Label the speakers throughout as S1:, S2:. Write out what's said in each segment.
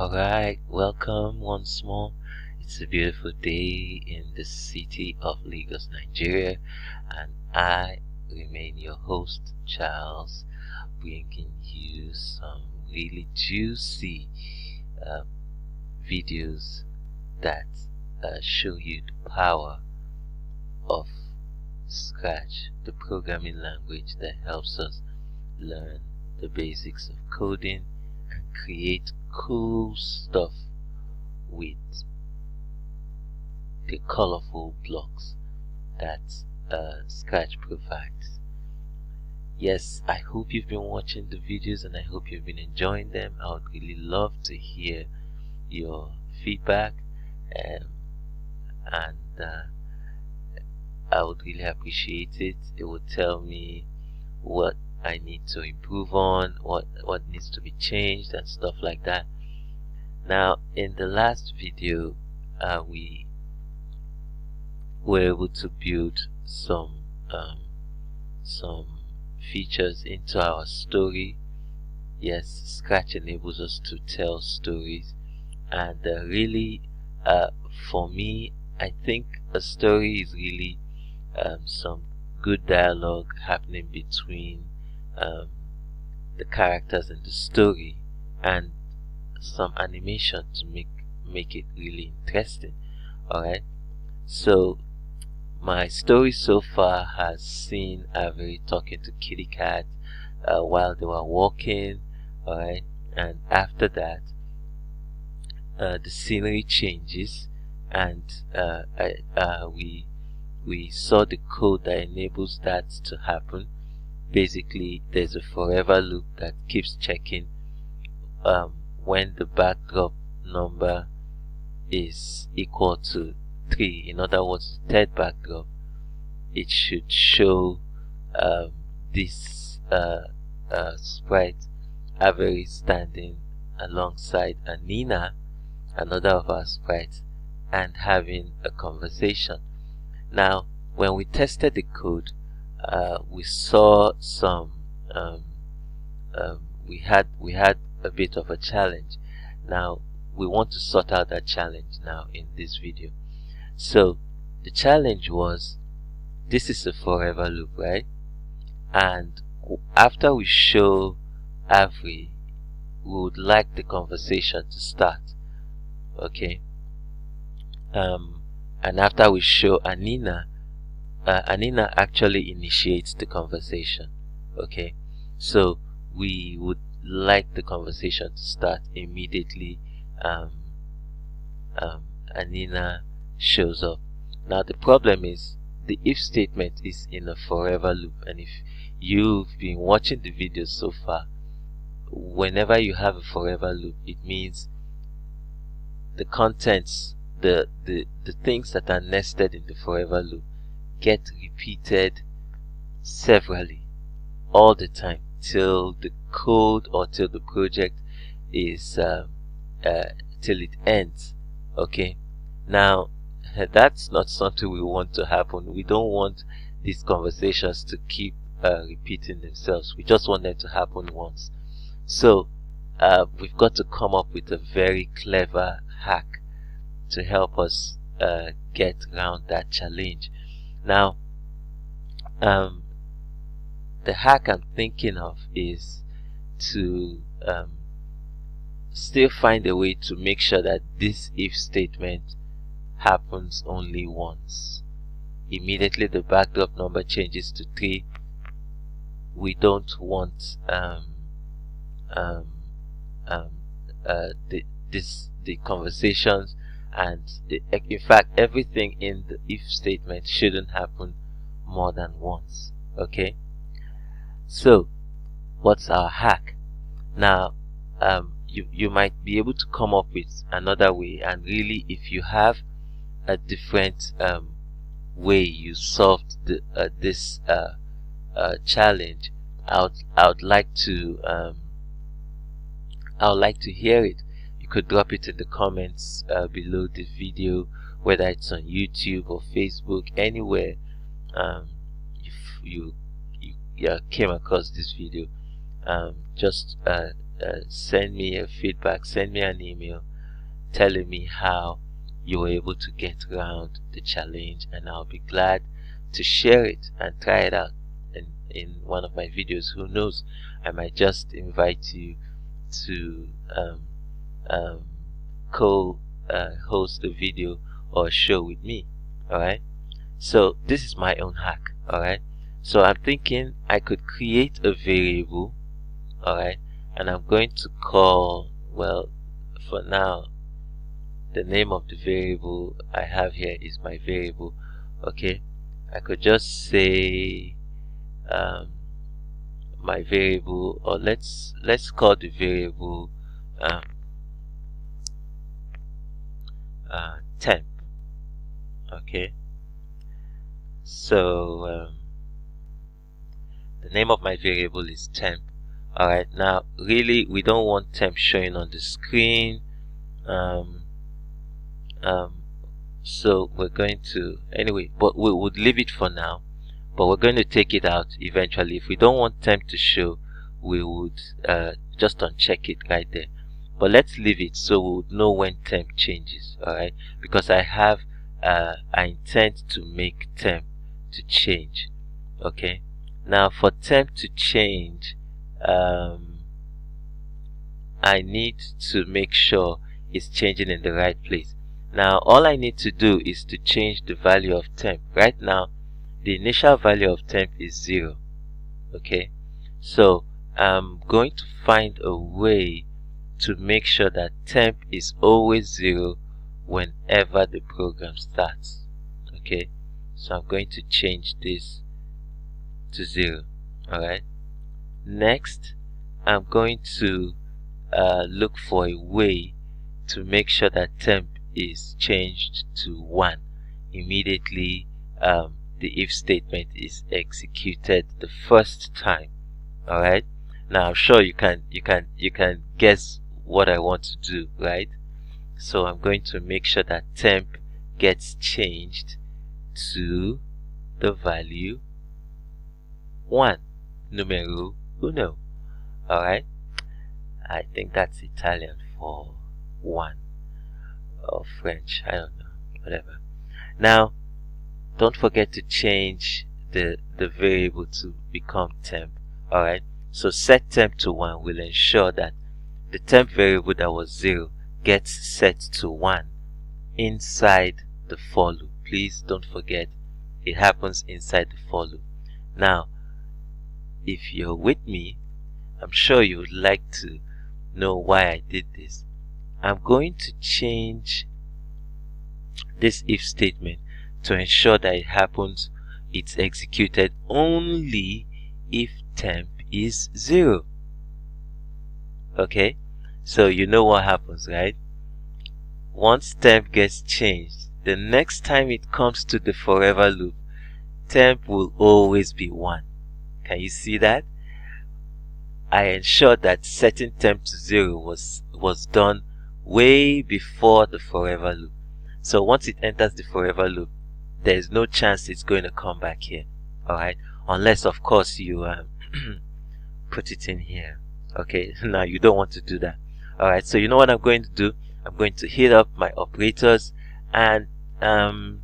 S1: Alright, welcome once more. It's a beautiful day in the city of Lagos, Nigeria, and I remain your host, Charles, bringing you some really juicy uh, videos that show you the power of Scratch, the programming language that helps us learn the basics of coding and create cool stuff with the colorful blocks that Scratch provides. Yes, I hope you've been watching the videos and I hope you've been enjoying them. I would really love to hear your feedback, and I would really appreciate it. It would tell me what I need to improve on, what needs to be changed and stuff like that. Now, in the last video, we were able to build some features into our story. Yes, Scratch enables us to tell stories, and really, for me, I think a story is really some good dialogue happening between the characters in the story and some animation to make it really interesting. Alright, so my story so far has seen Avery talking to Kitty Cat while they were walking. Alright, and after that the scenery changes, and we saw the code that enables that to happen. Basically, there's a forever loop that keeps checking when the backdrop number is equal to 3. In other words, the third backdrop, it should show this sprite Avery standing alongside Anina, another of our sprites, and having a conversation. Now, when we tested the code, we saw some we had a bit of a challenge. Now we want to sort out that challenge now in this video. So the challenge was, this is a forever loop, right? And after we show Avery, we would like the conversation to start. Okay, and after we show Anina, Anina actually initiates the conversation. Okay, so we would like the conversation to start immediately. Anina shows up. Now the problem is the if statement is in a forever loop, and if you've been watching the videos so far, whenever you have a forever loop, it means the contents, the things that are nested in the forever loop get repeated severally all the time till the code or till the project is till it ends. Okay, now that's not something we want to happen. We don't want these conversations to keep repeating themselves. We just want them to happen once. So we've got to come up with a very clever hack to help us get around that challenge. Now, the hack I'm thinking of is to still find a way to make sure that this if statement happens only once. Immediately the backdrop number changes to 3. We don't want the conversations and in fact everything in the if statement shouldn't happen more than once. Okay, so what's our hack? Now you might be able to come up with another way, and really if you have a different way you solved this challenge, I would like to hear it. You could drop it in the comments below the video, whether it's on YouTube or Facebook, anywhere if you came across this video. Just send me a feedback, send me an email telling me how you were able to get around the challenge, and I'll be glad to share it and try it out in one of my videos. Who knows, I might just invite you to co-host a video or a show with me. Alright, so this is my own hack. Alright, so I'm thinking I could create a variable. Alright, and I'm going to call, well, for now the name of the variable I have here is my variable. Okay, I could just say my variable, or let's call the variable temp. Okay, so the name of my variable is temp. Alright, now really we don't want temp showing on the screen, so we're going to, anyway, but we would leave it for now, but we're going to take it out eventually. If we don't want temp to show, we would just uncheck it right there, but let's leave it so we would know when temp changes. Alright, because I intend to make temp to change. Okay, now for temp to change, I need to make sure it's changing in the right place. Now all I need to do is to change the value of temp. Right now the initial value of temp is 0. Okay, so I'm going to find a way to make sure that temp is always 0 whenever the program starts. Okay, so I'm going to change this to 0. Alright, next I'm going to look for a way to make sure that temp is changed to 1 immediately the if statement is executed the first time. Alright, now I'm sure you can guess what I want to do, right? So I'm going to make sure that temp gets changed to the value 1, numero uno. Alright, I think that's Italian for 1, or French, I don't know, whatever. Now don't forget to change the variable to become temp. Alright, so set temp to 1 will ensure that the temp variable that was 0 gets set to 1 inside the for loop. Please don't forget, it happens inside the for loop. Now if you're with me, I'm sure you would like to know why I did this. I'm going to change this if statement to ensure that it's executed only if temp is 0. Okay, so you know what happens, right? Once temp gets changed, the next time it comes to the forever loop, temp will always be 1. Can you see that? I ensured that setting temp to 0 was done way before the forever loop. So once it enters the forever loop, there is no chance it's going to come back here. Alright, unless of course you put it in here. Okay, now you don't want to do that. Alright, so you know what I'm going to do? I'm going to hit up my operators, and in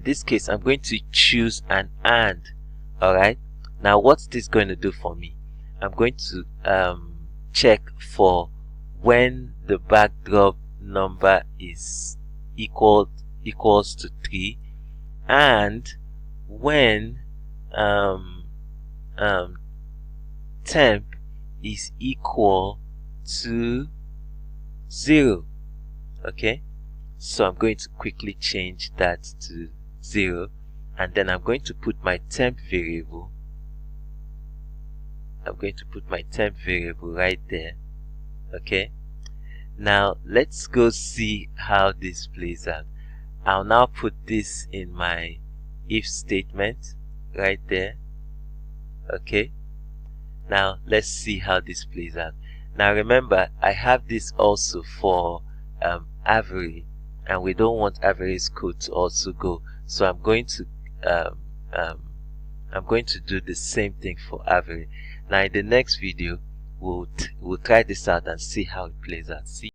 S1: this case I'm going to choose an AND. Alright, now what's this going to do for me? I'm going to check for when the backdrop number is equals to 3, and when temp is equal to 0. Okay, so I'm going to quickly change that to 0, and then I'm going to put my temp variable. I'm going to put my temp variable right there. Okay, now let's go see how this plays out. I'll now put this in my if statement right there. Okay, now let's see how this plays out. Now remember, I have this also for Avery, and we don't want Avery's code to also go, so I'm going to do the same thing for Avery. Now in the next video we'll try this out and see how it plays out. See